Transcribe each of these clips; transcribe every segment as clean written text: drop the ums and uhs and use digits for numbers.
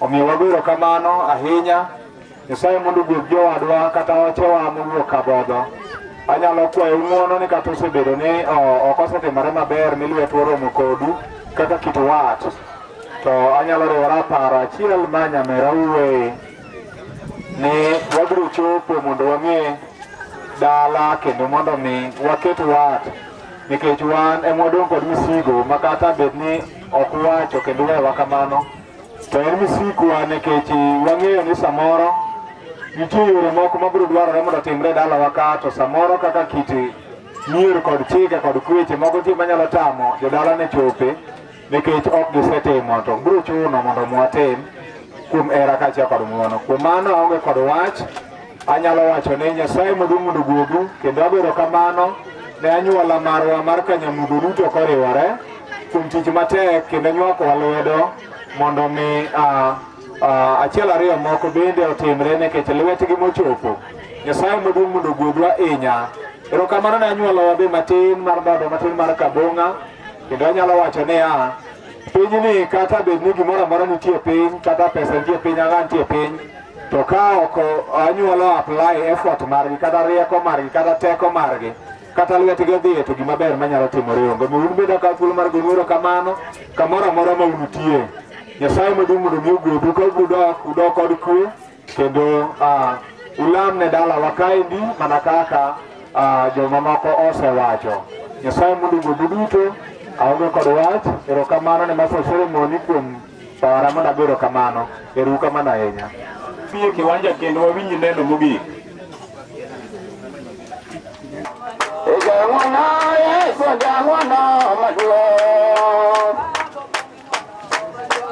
Omiyo wabiro kamano ahinya. Nyasaye mondo gwedh jowadwa kata ochewa mowuok kabodho. Anyalo kwayo ng'uono ni kata osebedo ni ok osetimore maber mi lwetwa oromo kodu kaka kit wat, to anyalo riwora paro achiel ma nyamera uwe ni wabiro chopo mondo wang'e dala kendo mondo mi waket wat, nikech wan ema wadong' kod misigo ma kata bed ni ok wacho kendo wewa kamano to en misikwa, nikech wang'eyo ni samoro nitie yore moko mabiro dwarore mondo otimre dalawa ka, to samoro kaka kit mier kod chike kod kweche moko nitie manyalo tamo jodala ne chope nikech ok gisetimo, to biro chuno mondo mwatim kuom hera kaachiel kod ng'uono. Kuom mano aonge kod wach, anyalo wacho ni Nyasaye mondo gwedhu, kendo abedo kamano ne anyuola marwa mar Kanyamudho duto koriwore kuom tich matek kendo nyuakowa lwedo mondo mi achiel ariyo moko bende otimre nikech lwetgi mochopo. Nyasaye mondo gwedhwa ahinya. Erokamano ne anyuolawa be matin mar bado matin mar Kabong'a, kendo anyalo wacho ni pinyni kata bed ni gimoro amora nitie piny kata pesa nitie piny anga nitie piny, to ka ok anyuola apply effort margi kata rieko margi kata teko margi kata lwetgi odhiye, to gima ber manyalo timore onge. Mi un bedo ka thuolo mar goyo erokamano kamoro amora ma unutie. Nyasaye mondo mi ogwedhu ka udok kod kwe kendo ulam ne dalawa kaendi mana kaka joma moko osewacho. Nyasaye mondo gwedhu duto. Aonge kod wach. Erokamano ne master ceremony kuom para mondo abedo kamano. Erokamano ahinya. Pie kiwanja kendo wawinj neno mogik. Ejangwana Yesu jangwana maduong'.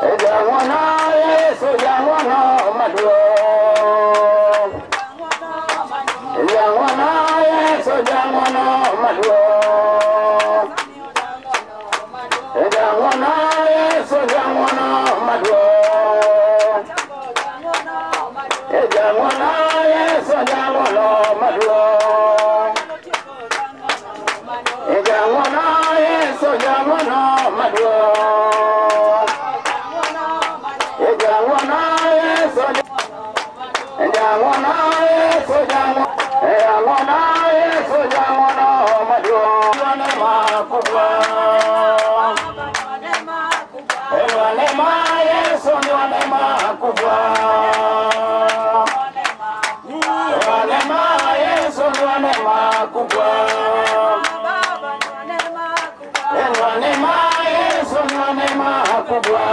Ejangwana Yesu jangwana maduong'. Ejangwana Yesu jangwana maduong'. Ejangwana Yesu jangwana maduong'. Ejangwana Yesu jangwana maduong'. Ejangwana Yesu jangwana maduong'. Ejangwana Yesu jangwana Yesu jangwana Yesu jangwana maduong'. Wane makubwa. Wane ma Yesu wane makubwa. Wane ma Yesu wane makubwa. Wane ma Yesu wane makubwa.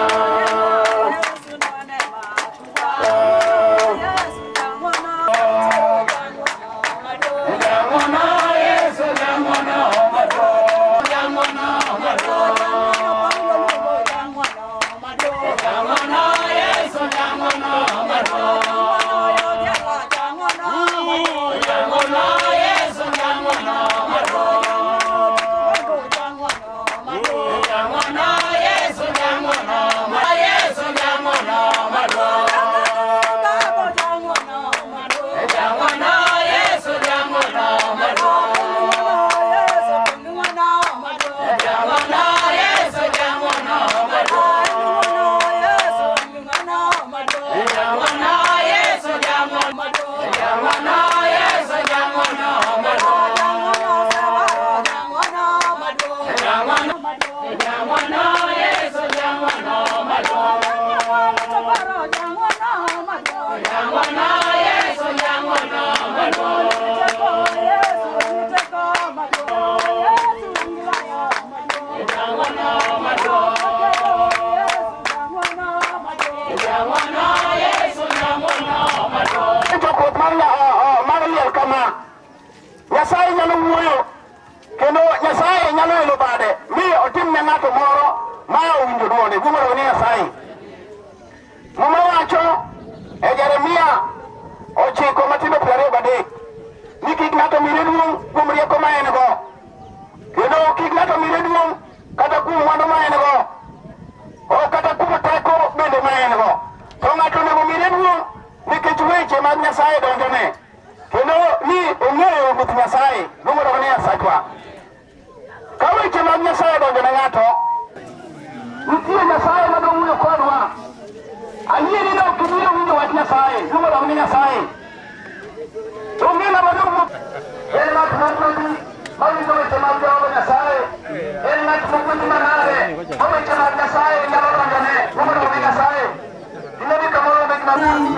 Nyasaye nyalo wuoyo kendo Nyasaye nyalo elo bade mi otim ne ng'ato moro ma owinjo duonde gimoro ni Nyasaye mama wacho e Jeremia 9:23 ni kik ng'ato mire duong' kuom rieko ma en go, kendo kik ng'ato mire duong' kata kuom mwandu ma en go o kata kuom teko bende ma en go, to ng'ato onego mire duong' nikech weche mag Nyasaye donjone kendo ni ong'eyo Ruoth Nyasaye gimoro ni Nyasachwa. Ka weche mag Nyasaye donjo ne ng'ato, nitie Nyasaye madong' wuoyo kodwa Ayiri no kibiro winjo wach Nyasaye, luoro ni Nyasaye. Onge na madongo. En mat mokwongo mawinjo weche mag Jehova Nyasaye. En mat mokwongo manare. Weche mag Nyasaye nyalo rangone. Luoro ni Nyasaye. Inodi kamoro mek mabuti.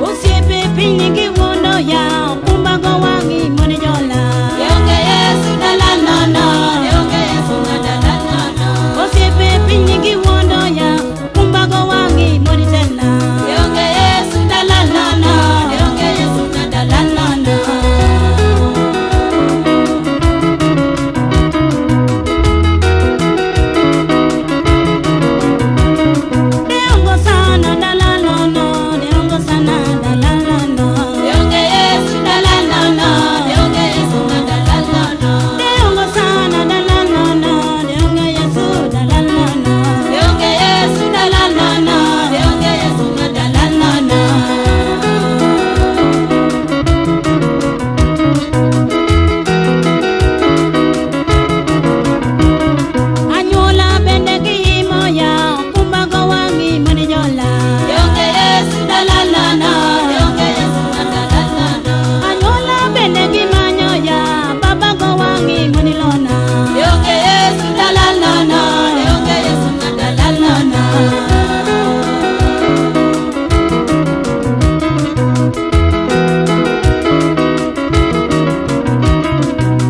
Osiepe piny gi wuondo ya kumbago wangi mon jola. Yonge Yesu dala nono. Yonge Yesu dala nono. Osiepe piny gi wuondo ya kumbago wangi mon tela. Yonge Yesu dala nono. Yonge Yesu dala nono. Deongo sana dala nono. Deongo sana dala nono. Yonge Yesu dala nono. Yonge Yesu dala nono. Deongo sana dala nono. Deonge Yesu dala nono. Yonge Yesu dala nono. Yonge Yesu dala nono. Anyola bende gihimo ya kumbago wangi mon jola. Yonge Yesu dala nono. Yonge Yesu dala nono. Anyola bende gimanyo ya babago wangi mon lona. Yonge Yesu dala nono. Yonge Yesu dala nono.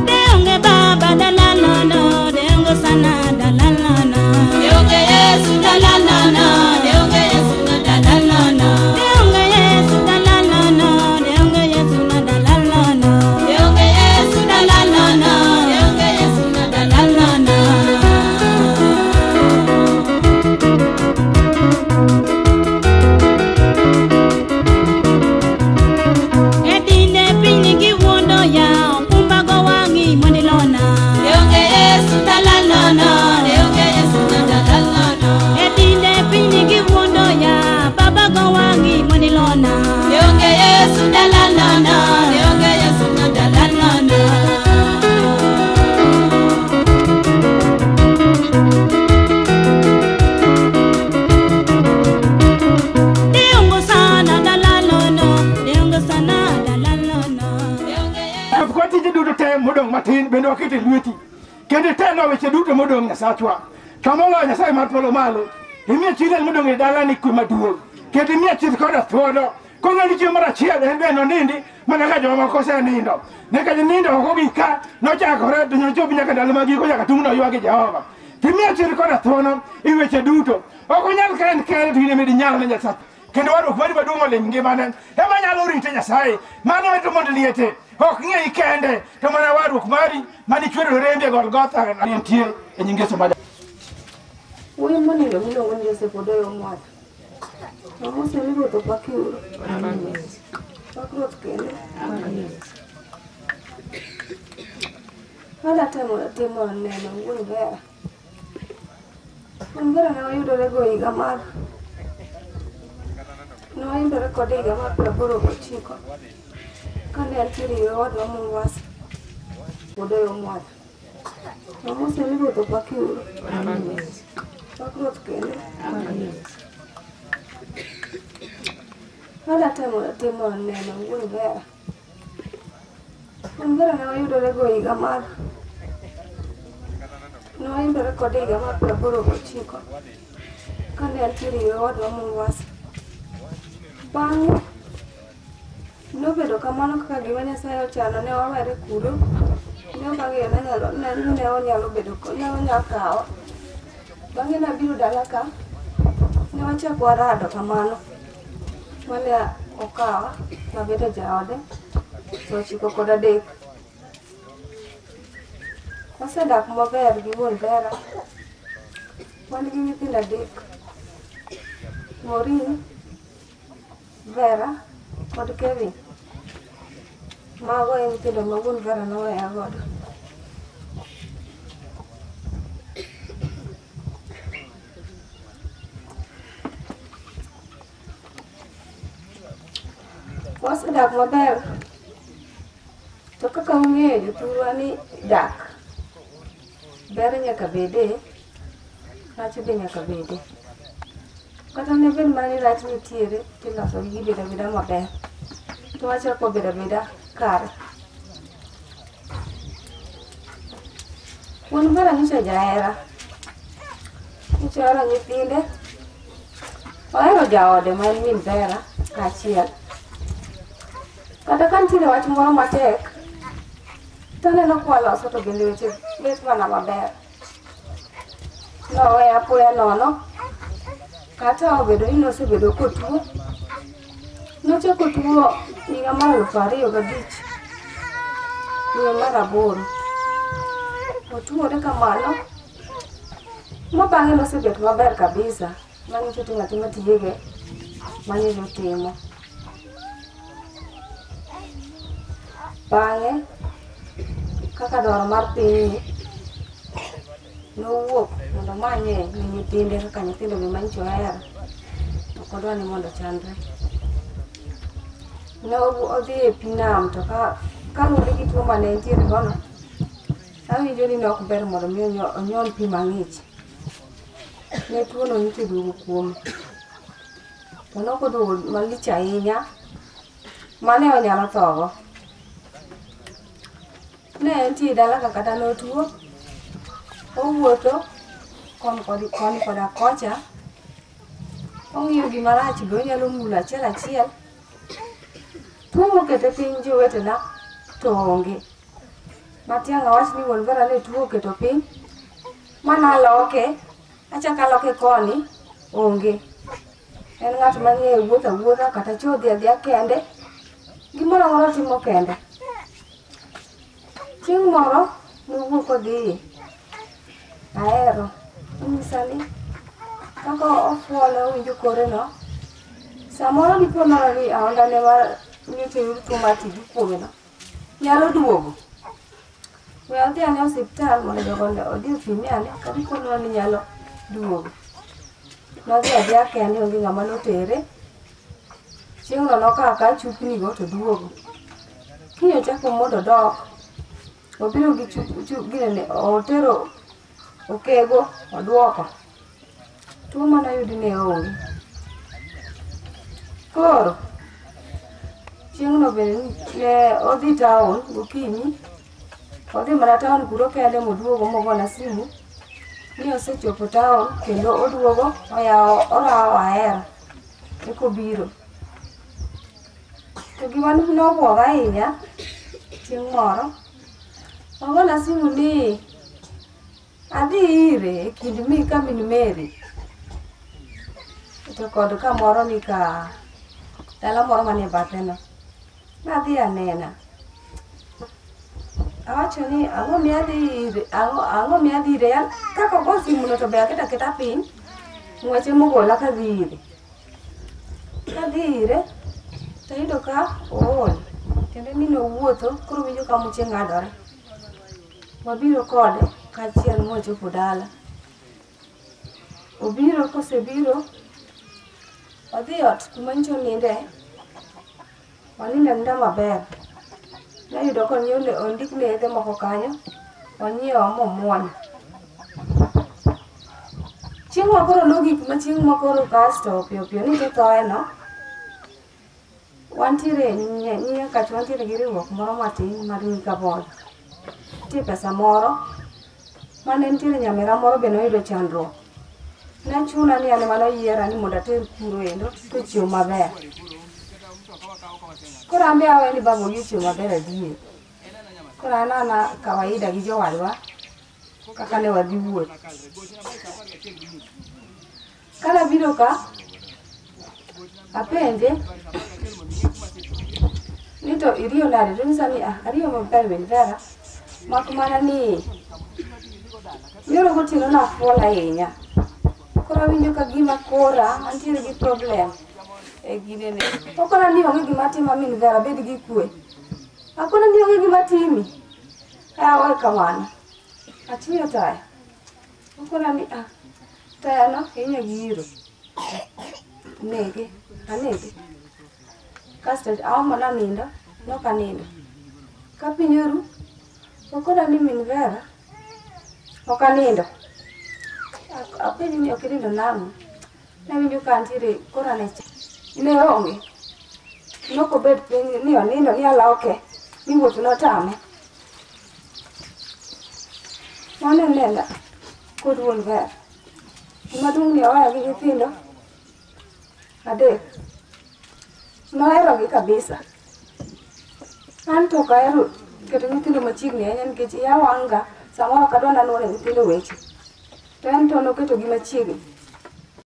Deonge baba dala nono. Deonge sana dala nono. Yonge Yesu dala nono. Yonge Yesu dala nono. Deonge Yesu dala nono. Deonge Yesu dala nono. Yonge Yesu dala nono. Yonge Yesu dala nono. Edine piny gi wuondo ya kumbago wangi mon lona. Yonge Yesu dala nono. Yonge Yesu dala nono. Edine piny gi wuondo ya babago wangi mon lona. Yonge Yesu dala nono. Yonge Yesu dala nono. Deongo sana dala nono. Deongo sana dala nono. Kwa tije duto te modong matin bende wakete lweti. Kende telo weche duto modong Nyasachwa. Kamolo Nyasaye mar polo malo. Imiye chile modong e dala ni kuma duong. Kende imiye chile koda thuodo. Kong'ani chieng' mar achiel en be nonindi mana ka joma kose nindo. Neka nindo okogi ka nochakore to nyochopi nyaka ndalo magiko nyaka tung'no ywage Jehova. Imiye chile koda thuono i weche duto. Ok onyal ka en kere to in ema inyal ne Nyasaye. Kendo wadruok mari maduong' oling ngimane ema nyalo rite Nyasaye. Mano ento mondo liete. Ok ng'eyi kende to mana wadruok mari manichwero rembe Golgotha nitie e nying Yesu Maja. Wuoyi monindo miluongo ni Joseph Odoyo Mwatha. Namose ni Ruoth opaki uru. Pak Ruoth kende. Temo neno wuon Vera. Wuon Vera ne wayudore go higa mar. Ne wayudore kode higa mar 89. Kane antiere e wadwa Mombasa. Odoyo Mwatha. Namose ni Ruoth opaki uru. Pak Ruoth kende. Temo neno wuon Vera. Wuon Vera ne wayudore go higa mar. Ne wayudore kode higa mar 89. Kane antiere e wadwa Mombasa. Bang'e nobedo kamano kaka gima Nyasaye ochano, ne wawere kuro. Ne bang'e ne onyalo bedo ne onyalo kawo. Bang'e nabiro dala ka. Ne wachako warado kamano. Mane okawa nabedo jaode 9 wasedak maber gi wuon Vera. Wan gi nyithindo 3. Maureen, Vera kod Kevin. Mago e nyithindo ma wuon Vera noweya godo. Wasedak maber. To kaka ung'eyo jothurwa ni dak ber nyaka bede, rach be nyaka bede. kata ne ben mani rach nitiere tiloso gi bedo abeda maber to wachako bedo abeda kare. Wuon Vera nyiso jahera, nyiso hero nyithinde, ohero jaode ma en min Vera kaachiel. Kata ka nitiere wach moro matek, to aneno kwaloso to bende weche bet mana maber. Nowe apoya nono, kata obedo ni nosebedo kotuo, nochako tuo higa mar 2005, dwe mar 8. Otuore kamano, ma bang'e nosebet maber kabisa, manyiso timo atima tijege manyiso timo. Bang'e, kaka dwaro mar piny nowuok mondo manye ni nyithinde kaka nyithindo gi manyicho hera, ok odwa ni mondo chandre. Ne odhi e pi nam to kaluwore gi tuo mane entiere gono, awinjo ni ne ok ber mondo mi onyon pi mang'ich. Ne tuono nitie duogo kuome. To ne ok oduogo malich ahinya, mane onyalo thogo. Ne entie dala ka kata notuo, owuotho koni koda kocha, ong'iyo gima rach be onyalo mulo achiel achiel. Tuo mokete piny jowetena to onge. Matiang'a wach ni wuon Vera ne tuo oketo piny, manaloke, achako aloke koni, onge. En ng'at mang'eyo wuotho awuotha kata chodhi adhiya kende, gimoro amora timo kende. Chieng' moro nowuok odhi Ahero, inyisa ni kaka ofuolo owinjo koreno, samoro dipo nono ni ahondane mar nyocha yud tuo mar TB kuomeno nyalo duogo. We adhi ane osiptal mondo jogo odhi opime ane ka dipo nono ni nyalo duogo. Nodhi adhiya kende, onge ng'ama notere. Chieng'no nokaka chupnigo to duogo. Kiny ochako mondo dok, obiro gi ginene, otero okego, oduoko. Tuo manoyudi ne onge. Koro, chieng'no bende ne odhi town gokinyi, odhi mana town kuro kende moduogo mogona simu, ni osechopo town kendo oduogo, orawo Ahero, ekobiro. To gima nobwoga ahinya, chieng' moro, ogona simu ni adhi ire e kind ka min Mary. To kod kamoro ni ka dala moro manie batheno. Nadhi anena. Awacho ni ang'o miadhi ire, kaka ogo simuno to be aketa piny, ng'weche mogola kadhi ire. Kadhi ire, to ayudo ka ool, kendo ni nowuotho, koro winjo ka muche ng'adore. Wabiro kode kaachiel mochopo dala. Obiro, kosebiro, odhi ot kuma nyicho ninde, onindo aninda maber. Nayudo ondikne yedhe moko kanyo, onyiewo momuonyo. Chieng' makoro nogik ma chieng' makoro kasto piyo ni tothoeno, wantiere nyie kacha wantiere gi riwruok moro matin mar Nyika Boda. Nitie pesa moro mane nitiere nyamera moro be noyudo chandruok. Ne chuna ni ane manoyiera ni mondo ater kuro endo to chiew maber. Koro ambe awe ni babo gi chiew maber adier. Koro anana kawaida gi jowadwa kaka ne wadhi wuoth. Kana biro ka apenje ni to iriyo nade, to nyisa ni ariyo maber wuon Vera, mak mana ni yoro gotieno nafuol ahinya. Koro awinjo ka gima kora antiere gi problem e ginene. Okona ni onge gima tima min Vera, bed gi kwe. Akona ni onge gima timi. Awe kamano. Atiyo taya. Okona ni taya no hinya giro. Anege. Kasto mana nindo, noka nindo. Kapinyoru, okona ni min Vera, oka nindo. Apenji ni okinindo nang'o. Nawinjo ka ntiere kora ne onge. Noko bet piny ni onindo ni aloke. Ni wuoth notame. Mane nenda kod wuon ber. Maduong' ni owaya gi nyithindo adek. Noherogi kabisa. An to ok ahero keto nyithindo machiegni ahinya nikech iya wang' ga samoro ok adwa nanuore nyithindo weche. To en to noketogi machiegni.